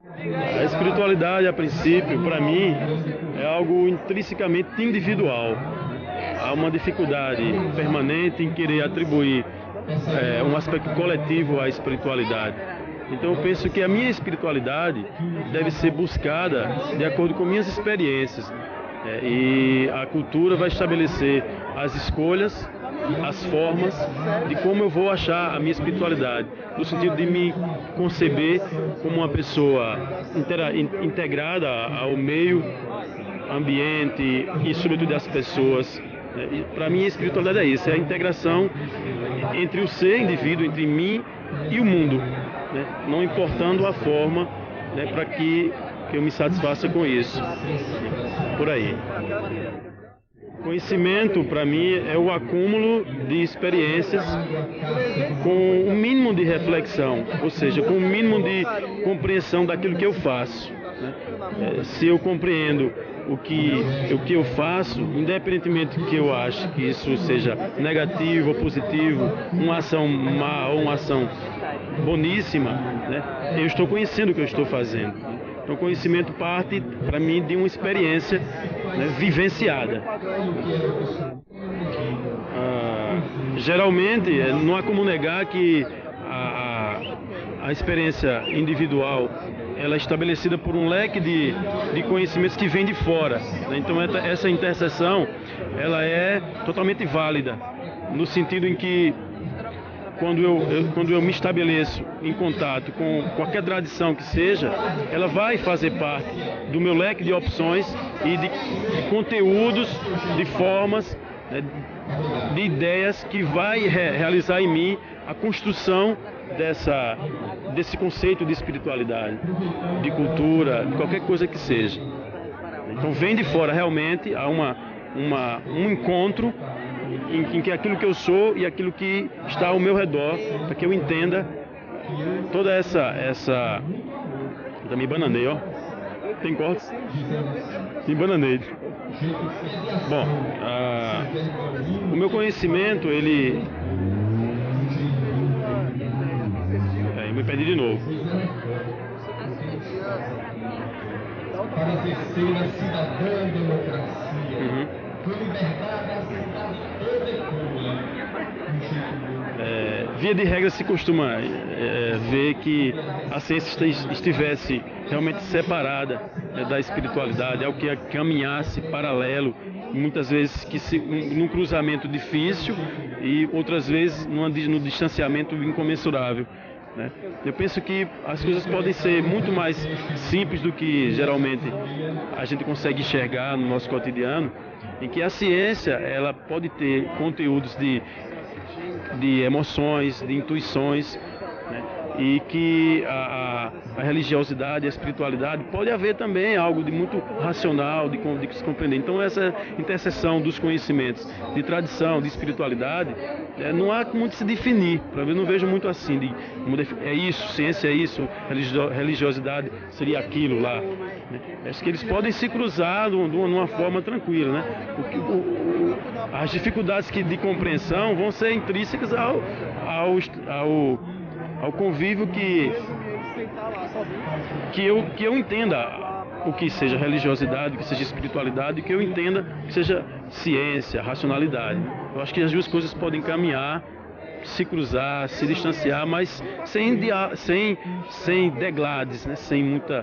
A espiritualidade, a princípio, para mim, é algo intrinsecamente individual. Há uma dificuldade permanente em querer atribuir um aspecto coletivo à espiritualidade. Então eu penso que a minha espiritualidade deve ser buscada de acordo com minhas experiências. E a cultura vai estabelecer as escolhas, as formas de como eu vou achar a minha espiritualidade, no sentido de me conceber como uma pessoa integrada ao meio ambiente e sobretudo às pessoas. Para mim a espiritualidade é isso, é a integração entre o ser indivíduo, entre mim e o mundo, né? Não importando a forma, né, para que eu me satisfaça com isso. Por aí. Conhecimento, para mim, é o acúmulo de experiências com o mínimo de reflexão, ou seja, com o mínimo de compreensão daquilo que eu faço, né? Se eu compreendo o que eu faço, independentemente que eu ache que isso seja negativo ou positivo, uma ação má ou uma ação boníssima, né? Eu estou conhecendo o que eu estou fazendo. Então, o conhecimento parte, para mim, de uma experiência, né, vivenciada. Geralmente, não há como negar que a experiência individual ela é estabelecida por um leque de conhecimentos que vem de fora, né? Então, essa interseção ela é totalmente válida, no sentido em que quando eu me estabeleço em contato com qualquer tradição que seja, ela vai fazer parte do meu leque de opções e de conteúdos, de formas, né, de ideias que vai realizar em mim a construção desse conceito de espiritualidade, de cultura, de qualquer coisa que seja. Então vem de fora realmente, há um encontro em que aquilo que eu sou e aquilo que está ao meu redor, para que eu entenda toda essa... Eu me bananei, ó. Tem cortes? Me bananei. Bom, o meu conhecimento, ele... eu me perdi de novo. Para a terceira cidadã democracia. Via de regra se costuma ver que a ciência estivesse realmente separada, da espiritualidade, algo que caminhasse paralelo, muitas vezes num cruzamento difícil e outras vezes no distanciamento incomensurável, né? Eu penso que as coisas podem ser muito mais simples do que geralmente a gente consegue enxergar no nosso cotidiano, em que a ciência ela pode ter conteúdos de emoções, de intuições, né? E que a religiosidade, a espiritualidade, pode haver também algo de muito racional, de se compreender. Então essa interseção dos conhecimentos de tradição, de espiritualidade, não há como se definir. Para mim, eu não vejo muito assim, é isso, ciência é isso, religiosidade seria aquilo lá, né? Acho que eles podem se cruzar de uma forma tranquila, né? As dificuldades de compreensão vão ser intrínsecas ao convívio que eu entenda o que seja religiosidade, o que seja espiritualidade, que eu entenda que seja ciência, racionalidade. Eu acho que as duas coisas podem caminhar, se cruzar, se distanciar, mas sem deglades, né? Sem muitas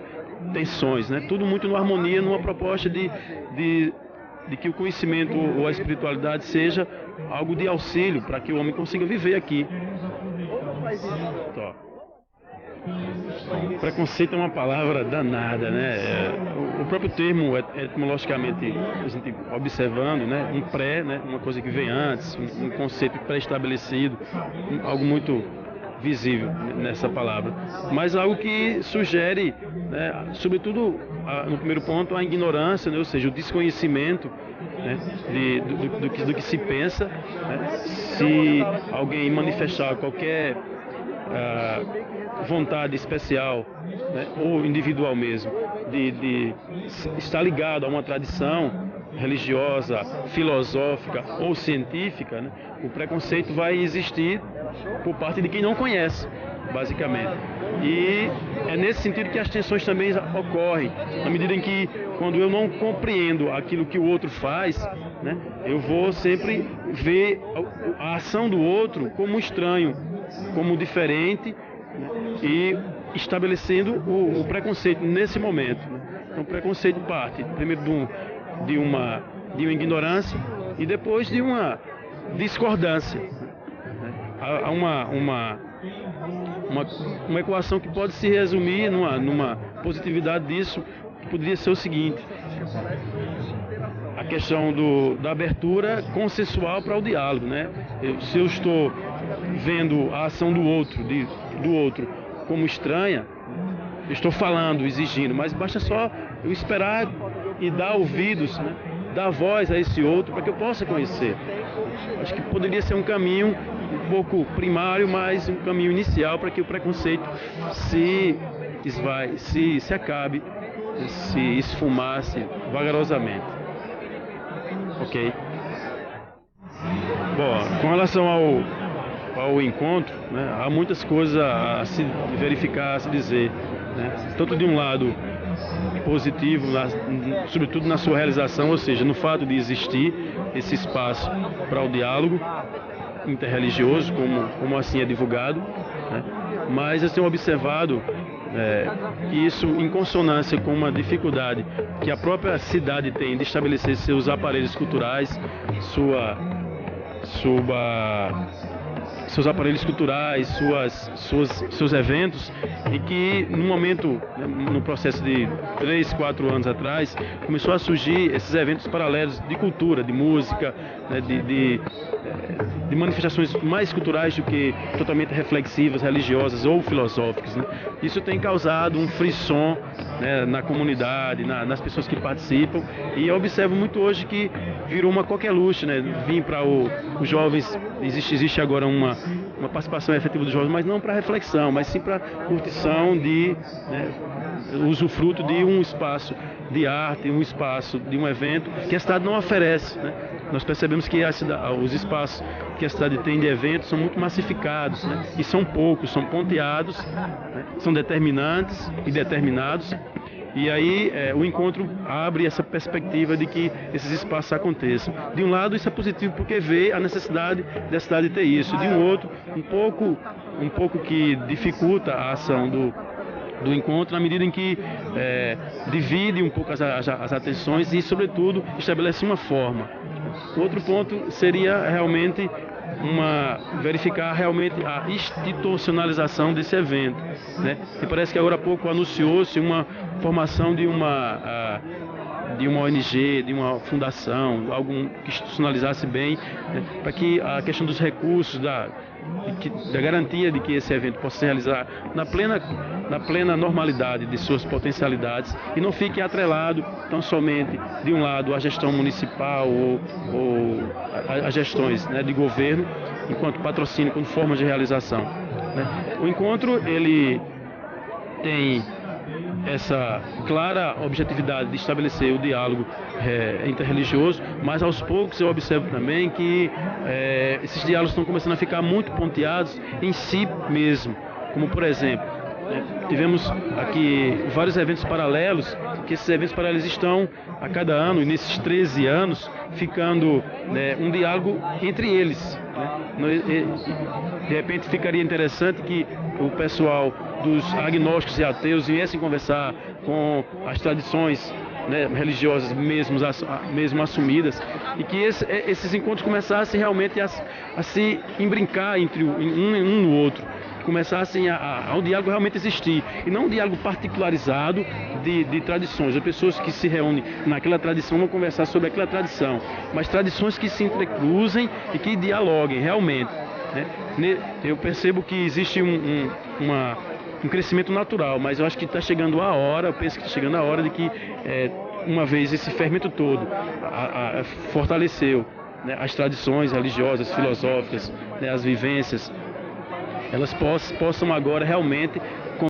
tensões, né? Tudo muito numa harmonia, numa proposta de que o conhecimento ou a espiritualidade seja algo de auxílio para que o homem consiga viver aqui. Preconceito é uma palavra danada, né? O próprio termo, etimologicamente, a gente observando, né? Um pré, né? Uma coisa que vem antes, um conceito pré-estabelecido, algo muito visível nessa palavra, mas algo que sugere, né, sobretudo no primeiro ponto, a ignorância, né? Ou seja, o desconhecimento, né, do que se pensa, né? Se alguém manifestar qualquer vontade especial, né, ou individual mesmo, de estar ligado a uma tradição religiosa, filosófica ou científica, né, o preconceito vai existir por parte de quem não conhece, basicamente. E é nesse sentido que as tensões também ocorrem, na medida em que, quando eu não compreendo aquilo que o outro faz, né, eu vou sempre ver a ação do outro como estranho, como diferente, né, e estabelecendo o preconceito nesse momento. Né. Então, o preconceito parte primeiro de uma ignorância e depois de uma discordância. Há uma equação que pode se resumir numa positividade disso, que poderia ser o seguinte: a questão da abertura consensual para o diálogo, né? Se eu estou vendo a ação do outro como estranha, eu estou falando, exigindo, mas basta só eu esperar e dar ouvidos, né? Dar voz a esse outro para que eu possa conhecer. Acho que poderia ser um caminho um pouco primário, mas um caminho inicial para que o preconceito se acabe, se esfumasse vagarosamente. Ok? Bom, com relação ao encontro, né, há muitas coisas a se verificar, a se dizer, né? Tanto de um lado positivo, sobretudo na sua realização, ou seja, no fato de existir esse espaço para o diálogo interreligioso, como assim é divulgado, né? Mas eu tenho observado isso em consonância com uma dificuldade que a própria cidade tem de estabelecer seus aparelhos culturais, seus aparelhos culturais, seus eventos, e que no momento, no processo de 3, 4 anos atrás, começou a surgir esses eventos paralelos de cultura, de música, né, de manifestações mais culturais do que totalmente reflexivas, religiosas ou filosóficas, né? Isso tem causado um frisson, né, na comunidade, nas pessoas que participam, e eu observo muito hoje que virou uma coqueluche, né? Vim para os jovens, existe agora uma participação efetiva dos jovens, mas não para reflexão, mas sim para curtição usufruto de um espaço de arte, um espaço de um evento que a cidade não oferece, né? Nós percebemos que os espaços que a cidade tem de eventos são muito massificados, né? E são poucos, são ponteados, né? São determinantes e determinados. E aí o encontro abre essa perspectiva de que esses espaços aconteçam. De um lado, isso é positivo porque vê a necessidade da cidade ter isso. De um outro, um pouco que dificulta a ação do encontro, na medida em que divide um pouco as atenções e, sobretudo, estabelece uma forma. Outro ponto seria realmente verificar realmente a institucionalização desse evento, né? E parece que agora há pouco anunciou-se uma formação de uma ONG, de uma fundação, algo que institucionalizasse bem, né, para que a questão dos recursos, da garantia de que esse evento possa se realizar na plena normalidade de suas potencialidades e não fique atrelado tão somente, de um lado, à gestão municipal ou às gestões, né, de governo, enquanto patrocínio, como forma de realização, né. O encontro, ele tem essa clara objetividade de estabelecer o diálogo interreligioso, mas aos poucos eu observo também que esses diálogos estão começando a ficar muito ponteados em si mesmo, como por exemplo, tivemos aqui vários eventos paralelos, que esses eventos paralelos estão a cada ano, e nesses 13 anos, ficando um diálogo entre eles, né? De repente ficaria interessante que o pessoal dos agnósticos e ateus viessem conversar com as tradições, né, religiosas mesmo assumidas, e que esses encontros começassem realmente a se embrincar entre um no outro, começassem ao diálogo realmente existir, e não um diálogo particularizado de tradições. As pessoas que se reúnem naquela tradição vão conversar sobre aquela tradição, mas tradições que se entrecruzem e que dialoguem realmente, né? Eu percebo que existe um crescimento natural, mas eu acho que está chegando a hora, eu penso que está chegando a hora de que, uma vez esse fermento todo fortaleceu, né, as tradições religiosas, filosóficas, né, as vivências, elas possam agora realmente